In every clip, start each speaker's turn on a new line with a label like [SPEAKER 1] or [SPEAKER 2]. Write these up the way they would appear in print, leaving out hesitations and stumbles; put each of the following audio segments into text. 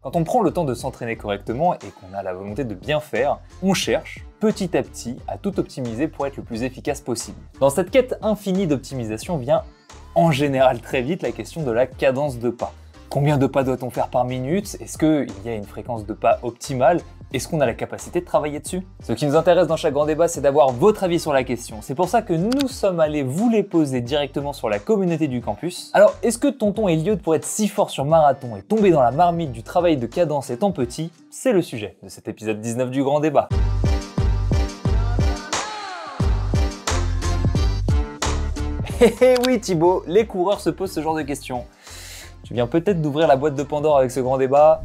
[SPEAKER 1] Quand on prend le temps de s'entraîner correctement et qu'on a la volonté de bien faire, on cherche petit à petit à tout optimiser pour être le plus efficace possible. Dans cette quête infinie d'optimisation vient en général très vite la question de la cadence de pas. Combien de pas doit-on faire par minute? Est-ce qu'il y a une fréquence de pas optimale? Est-ce qu'on a la capacité de travailler dessus? Ce qui nous intéresse dans chaque grand débat, c'est d'avoir votre avis sur la question. C'est pour ça que nous sommes allés vous les poser directement sur la communauté du campus. Alors, est-ce que tonton Elliot pourrait être si fort sur marathon et tomber dans la marmite du travail de cadence étant petit? C'est le sujet de cet épisode 19 du grand débat. Eh oui Thibaut, les coureurs se posent ce genre de questions. Tu viens peut-être d'ouvrir la boîte de Pandore avec ce grand débat,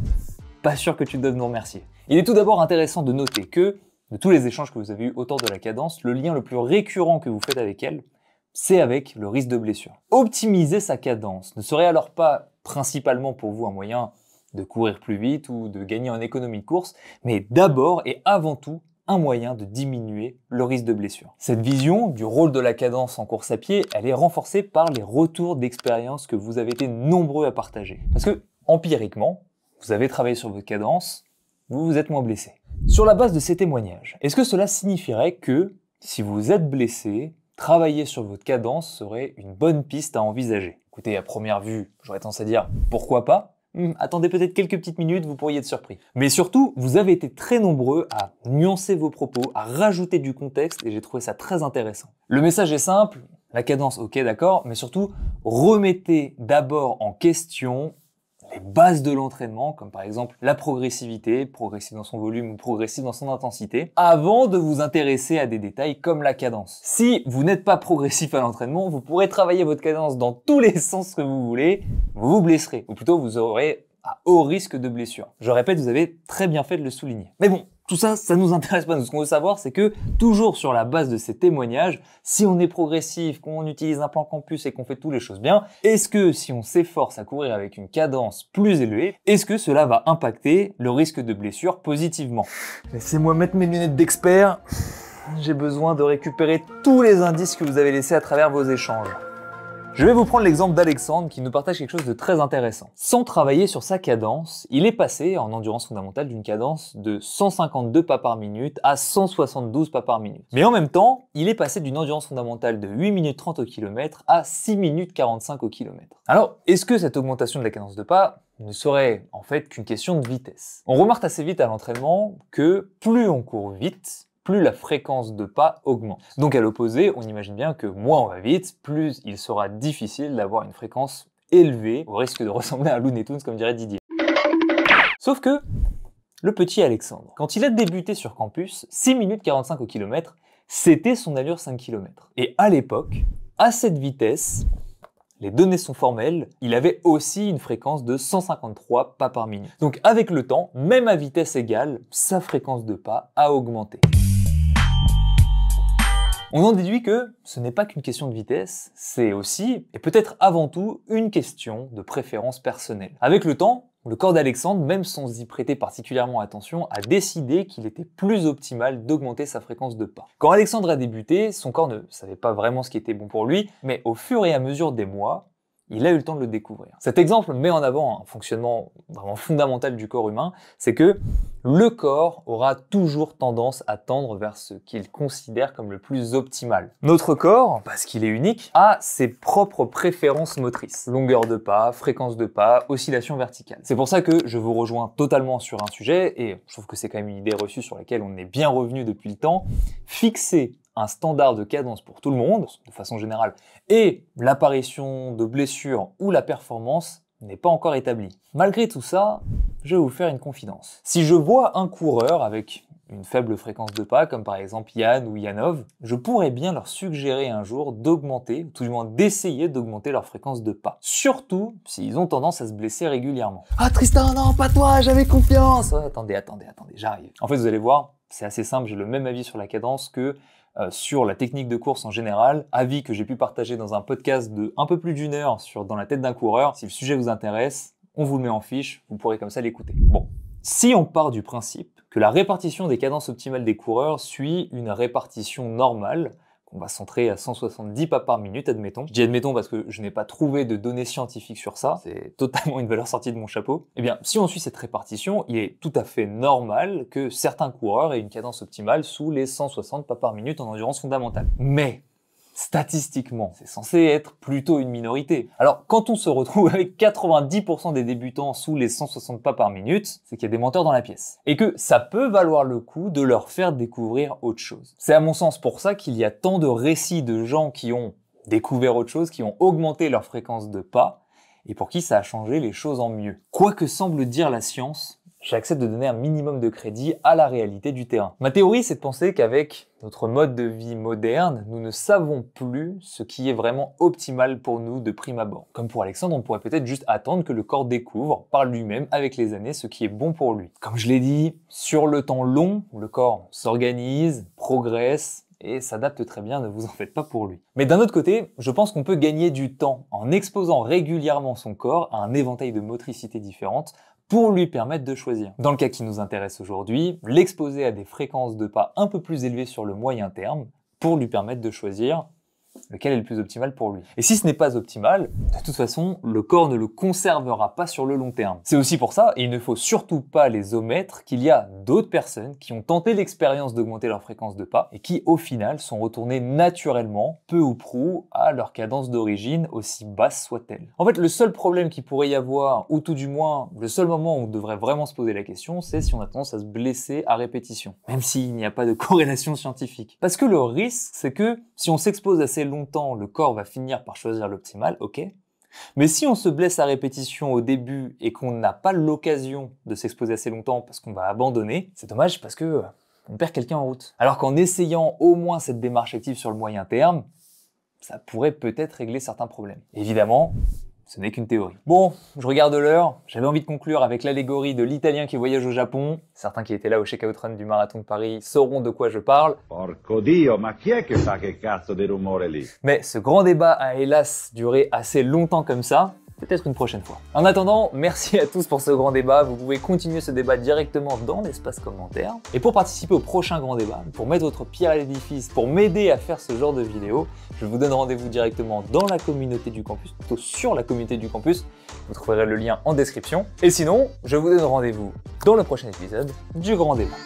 [SPEAKER 1] pas sûr que tu dois nous remercier. Il est tout d'abord intéressant de noter que, de tous les échanges que vous avez eus autour de la cadence, le lien le plus récurrent que vous faites avec elle, c'est avec le risque de blessure. Optimiser sa cadence ne serait alors pas principalement pour vous un moyen de courir plus vite ou de gagner en économie de course, mais d'abord et avant tout, un moyen de diminuer le risque de blessure. Cette vision du rôle de la cadence en course à pied, elle est renforcée par les retours d'expérience que vous avez été nombreux à partager. Parce que, empiriquement, vous avez travaillé sur votre cadence, vous vous êtes moins blessé. Sur la base de ces témoignages, est-ce que cela signifierait que, si vous êtes blessé, travailler sur votre cadence serait une bonne piste à envisager? Écoutez, à première vue, j'aurais tendance à dire pourquoi pas? Attendez peut-être quelques petites minutes, vous pourriez être surpris. Mais surtout, vous avez été très nombreux à nuancer vos propos, à rajouter du contexte, et j'ai trouvé ça très intéressant. Le message est simple, la cadence, ok d'accord, mais surtout, remettez d'abord en question les bases de l'entraînement, comme par exemple la progressivité, progressive dans son volume ou progressive dans son intensité, avant de vous intéresser à des détails comme la cadence. Si vous n'êtes pas progressif à l'entraînement, vous pourrez travailler votre cadence dans tous les sens que vous voulez, vous vous blesserez, ou plutôt vous aurez à haut risque de blessure. Je répète, vous avez très bien fait de le souligner. Mais bon, tout ça, ça nous intéresse pas. Nous, ce qu'on veut savoir, c'est que, toujours sur la base de ces témoignages, si on est progressif, qu'on utilise un plan campus et qu'on fait toutes les choses bien, est-ce que si on s'efforce à courir avec une cadence plus élevée, est-ce que cela va impacter le risque de blessure positivement? Laissez-moi mettre mes lunettes d'expert. J'ai besoin de récupérer tous les indices que vous avez laissés à travers vos échanges. Je vais vous prendre l'exemple d'Alexandre qui nous partage quelque chose de très intéressant. Sans travailler sur sa cadence, il est passé en endurance fondamentale d'une cadence de 152 pas par minute à 172 pas par minute. Mais en même temps, il est passé d'une endurance fondamentale de 8 minutes 30 au kilomètre à 6 minutes 45 au kilomètre. Alors, est-ce que cette augmentation de la cadence de pas ne serait en fait qu'une question de vitesse? On remarque assez vite à l'entraînement que plus on court vite, plus la fréquence de pas augmente. Donc à l'opposé, on imagine bien que moins on va vite, plus il sera difficile d'avoir une fréquence élevée, au risque de ressembler à un Looney Tunes comme dirait Didier. Sauf que, le petit Alexandre, quand il a débuté sur campus, 6 minutes 45 au kilomètre, c'était son allure 5 km. Et à l'époque, à cette vitesse, les données sont formelles, il avait aussi une fréquence de 153 pas par minute. Donc avec le temps, même à vitesse égale, sa fréquence de pas a augmenté. On en déduit que ce n'est pas qu'une question de vitesse, c'est aussi, et peut-être avant tout, une question de préférence personnelle. Avec le temps, le corps d'Alexandre, même sans y prêter particulièrement attention, a décidé qu'il était plus optimal d'augmenter sa fréquence de pas. Quand Alexandre a débuté, son corps ne savait pas vraiment ce qui était bon pour lui, mais au fur et à mesure des mois, il a eu le temps de le découvrir. Cet exemple met en avant un fonctionnement vraiment fondamental du corps humain, c'est que le corps aura toujours tendance à tendre vers ce qu'il considère comme le plus optimal. Notre corps, parce qu'il est unique, a ses propres préférences motrices. Longueur de pas, fréquence de pas, oscillation verticale. C'est pour ça que je vous rejoins totalement sur un sujet, et je trouve que c'est quand même une idée reçue sur laquelle on est bien revenu depuis le temps. Fixer un standard de cadence pour tout le monde, de façon générale, et l'apparition de blessures ou la performance n'est pas encore établie. Malgré tout ça, je vais vous faire une confidence. Si je vois un coureur avec une faible fréquence de pas, comme par exemple Yann ou Yanov, je pourrais bien leur suggérer un jour d'augmenter, ou tout du moins d'essayer d'augmenter leur fréquence de pas. Surtout s'ils ont tendance à se blesser régulièrement. Ah Tristan, non, pas toi, j'avais confiance. Attendez, j'arrive. En fait, vous allez voir, c'est assez simple, j'ai le même avis sur la cadence que sur la technique de course en général, avis que j'ai pu partager dans un podcast de un peu plus d'une heure sur Dans la tête d'un coureur. Si le sujet vous intéresse, on vous le met en fiche, vous pourrez comme ça l'écouter. Bon, si on part du principe que la répartition des cadences optimales des coureurs suit une répartition normale, qu'on va centrer à 170 pas par minute, admettons. Je dis admettons parce que je n'ai pas trouvé de données scientifiques sur ça, c'est totalement une valeur sortie de mon chapeau. Eh bien, si on suit cette répartition, il est tout à fait normal que certains coureurs aient une cadence optimale sous les 160 pas par minute en endurance fondamentale. Mais statistiquement, c'est censé être plutôt une minorité. Alors, quand on se retrouve avec 90% des débutants sous les 160 pas par minute, c'est qu'il y a des menteurs dans la pièce. Et que ça peut valoir le coup de leur faire découvrir autre chose. C'est à mon sens pour ça qu'il y a tant de récits de gens qui ont découvert autre chose, qui ont augmenté leur fréquence de pas, et pour qui ça a changé les choses en mieux. Quoi que semble dire la science, j'accepte de donner un minimum de crédit à la réalité du terrain. Ma théorie, c'est de penser qu'avec notre mode de vie moderne, nous ne savons plus ce qui est vraiment optimal pour nous de prime abord. Comme pour Alexandre, on pourrait peut-être juste attendre que le corps découvre par lui-même avec les années ce qui est bon pour lui. Comme je l'ai dit, sur le temps long, le corps s'organise, progresse, et s'adapte très bien, ne vous en faites pas pour lui. Mais d'un autre côté, je pense qu'on peut gagner du temps en exposant régulièrement son corps à un éventail de motricités différentes pour lui permettre de choisir. Dans le cas qui nous intéresse aujourd'hui, l'exposer à des fréquences de pas un peu plus élevées sur le moyen terme pour lui permettre de choisir lequel est le plus optimal pour lui. Et si ce n'est pas optimal, de toute façon, le corps ne le conservera pas sur le long terme. C'est aussi pour ça, et il ne faut surtout pas les omettre, qu'il y a d'autres personnes qui ont tenté l'expérience d'augmenter leur fréquence de pas et qui, au final, sont retournées naturellement, peu ou prou, à leur cadence d'origine, aussi basse soit-elle. En fait, le seul problème qu'il pourrait y avoir, ou tout du moins, le seul moment où on devrait vraiment se poser la question, c'est si on a tendance à se blesser à répétition. Même s'il n'y a pas de corrélation scientifique. Parce que le risque, c'est que si on s'expose assez longtemps, le corps va finir par choisir l'optimal, ok. Mais si on se blesse à répétition au début et qu'on n'a pas l'occasion de s'exposer assez longtemps parce qu'on va abandonner, c'est dommage parce que on perd quelqu'un en route. Alors qu'en essayant au moins cette démarche active sur le moyen terme, ça pourrait peut-être régler certains problèmes. Évidemment, ce n'est qu'une théorie. Bon, je regarde l'heure, j'avais envie de conclure avec l'allégorie de l'Italien qui voyage au Japon. Certains qui étaient là au check-out run du marathon de Paris sauront de quoi je parle.
[SPEAKER 2] Porco Dio, ma chi è che fa che cazzo di rumore lì?
[SPEAKER 1] Mais ce grand débat a hélas duré assez longtemps comme ça. Peut-être une prochaine fois. En attendant, merci à tous pour ce grand débat. Vous pouvez continuer ce débat directement dans l'espace commentaire. Et pour participer au prochain grand débat, pour mettre votre pierre à l'édifice, pour m'aider à faire ce genre de vidéo, je vous donne rendez-vous directement dans la communauté du campus, plutôt sur la communauté du campus. Vous trouverez le lien en description. Et sinon, je vous donne rendez-vous dans le prochain épisode du grand débat.